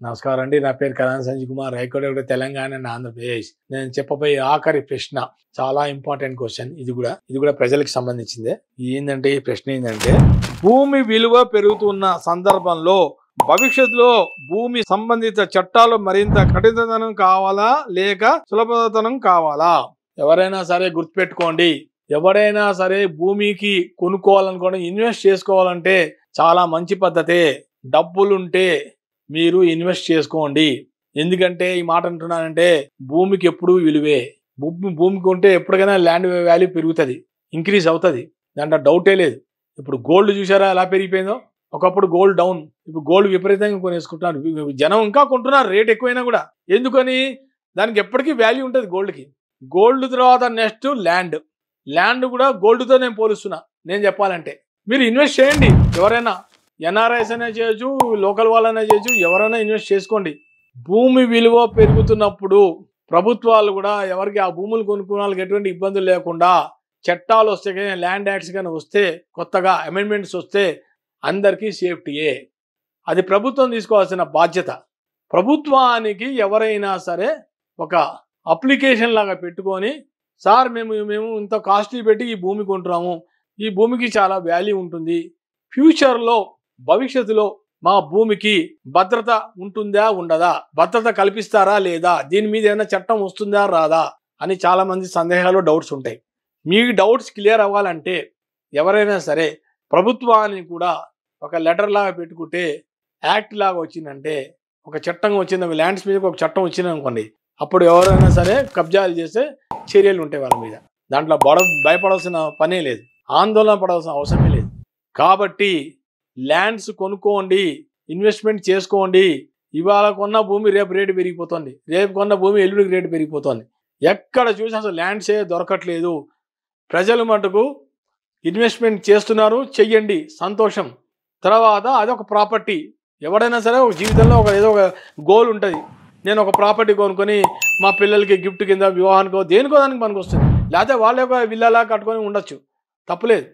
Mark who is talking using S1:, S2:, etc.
S1: నమస్కారం అండి. నా పేరు కరణ్ సంజయ్ కుమార్. High court Telangana and Andhra Pradesh. నేను చెప్పబోయే ఆఖరి ప్రశ్న చాలా ఇంపార్టెంట్ క్వశ్చన్. ఇది కూడా ప్రజలకు సంబంధించిందే. ఏంటంటే ఈ ప్రశ్న ఏంటంటే, భూమి విలువ పెరుగుతున్న సందర్భంలో భవిష్యత్తులో భూమి సంబంధిత చట్టాలు మరింత కఠినతనం కావాలా లేక సులభతరం కావాలా? ఎవరైనా సరే గుర్తుపెట్టుకోండి, ఎవరైనా సరే భూమికి కొనుక్కోవాలనుకోవడం, ఇన్వెస్ట్ చేసుకోవాలంటే చాలా మంచి పద్ధతే. డబ్బులుంటే మీరు ఇన్వెస్ట్ చేసుకోండి. ఎందుకంటే ఈ మాట అంటున్నానంటే, భూమికి ఎప్పుడు విలువే. భూమికి ఉంటే ఎప్పటికైనా ల్యాండ్ వాల్యూ పెరుగుతుంది, ఇంక్రీజ్ అవుతుంది, దాంట్లో డౌటే లేదు. ఇప్పుడు గోల్డ్ చూసారా ఎలా పెరిగిపోయిందో? ఒకప్పుడు గోల్డ్ డౌన్, ఇప్పుడు గోల్డ్ విపరీతంగా కొనేసుకుంటున్నారు. జనం ఇంకా కొంటున్నారు రేట్ ఎక్కువైనా కూడా. ఎందుకని? దానికి ఎప్పటికీ వాల్యూ ఉంటుంది గోల్డ్కి. గోల్డ్ తర్వాత నెక్స్ట్ ల్యాండ్ కూడా గోల్డ్తో నేను పోలుస్తున్నా. నేను చెప్పాలంటే మీరు ఇన్వెస్ట్ చేయండి. ఎవరైనా ఎన్ఆర్ఐస్ అయినా చేయొచ్చు, లోకల్ వాళ్ళైనా చేయొచ్చు, ఎవరైనా ఇన్వెస్ట్ చేసుకోండి. భూమి విలువ పెరుగుతున్నప్పుడు ప్రభుత్వాలు కూడా ఎవరికి ఆ భూములు కొనుక్కునే వాళ్ళకి ఎటువంటి ఇబ్బందులు లేకుండా చట్టాలు వస్తే కానీ, ల్యాండ్ యాక్ట్స్ కానీ వస్తే, కొత్తగా అమెండ్మెంట్స్ వస్తే అందరికీ సేఫ్టీయే. అది ప్రభుత్వం తీసుకోవాల్సిన బాధ్యత. ప్రభుత్వానికి ఎవరైనా సరే ఒక అప్లికేషన్ లాగా పెట్టుకొని, సార్ మేము ఇంత కాస్ట్లీ పెట్టి ఈ భూమి కొంటున్నాము, ఈ భూమికి చాలా వాల్యూ ఉంటుంది, ఫ్యూచర్లో భవిష్యత్తులో మా భూమికి భద్రత ఉంటుందా ఉండదా, భద్రత కల్పిస్తారా లేదా, దీని మీద ఏమైనా చట్టం వస్తుందా రాదా అని చాలా మంది సందేహాలు, డౌట్స్ ఉంటాయి. మీ డౌట్స్ క్లియర్ అవ్వాలంటే ఎవరైనా సరే ప్రభుత్వాన్ని కూడా ఒక లెటర్ లాగా పెట్టుకుంటే, యాక్ట్ లాగా వచ్చిందంటే, ఒక చట్టం వచ్చింది, ల్యాండ్స్ మీద ఒక చట్టం వచ్చింది అనుకోండి, అప్పుడు ఎవరైనా సరే కబ్జాలు చేస్తే చర్యలు ఉంటాయి వాళ్ళ మీద. దాంట్లో భయపడాల్సిన పనే లేదు, ఆందోళన పడాల్సిన అవసరమే లేదు. కాబట్టి ల్యాండ్స్ కొనుక్కోండి, ఇన్వెస్ట్మెంట్ చేసుకోండి. ఇవాళ కొన్న భూమి రేపు రేటు పెరిగిపోతుంది, రేపు కొన్న భూమి ఎల్లుడికి రేటు పెరిగిపోతుంది. ఎక్కడ చూసి అసలు ల్యాండ్సే దొరకట్లేదు. ప్రజలు మటుకు ఇన్వెస్ట్మెంట్ చేస్తున్నారు, చెయ్యండి, సంతోషం. తర్వాత అదొక ప్రాపర్టీ. ఎవడైనా సరే ఒక జీవితంలో ఏదో ఒక గోల్ ఉంటుంది. నేను ఒక ప్రాపర్టీ కొనుక్కొని మా పిల్లలకి గిఫ్ట్ కింద, వివాహానికో దేనికో దానికి పనికి వస్తుంది. లేకపోతే వాళ్ళే ఒక విల్లాలా కట్టుకొని ఉండొచ్చు, తప్పులేదు.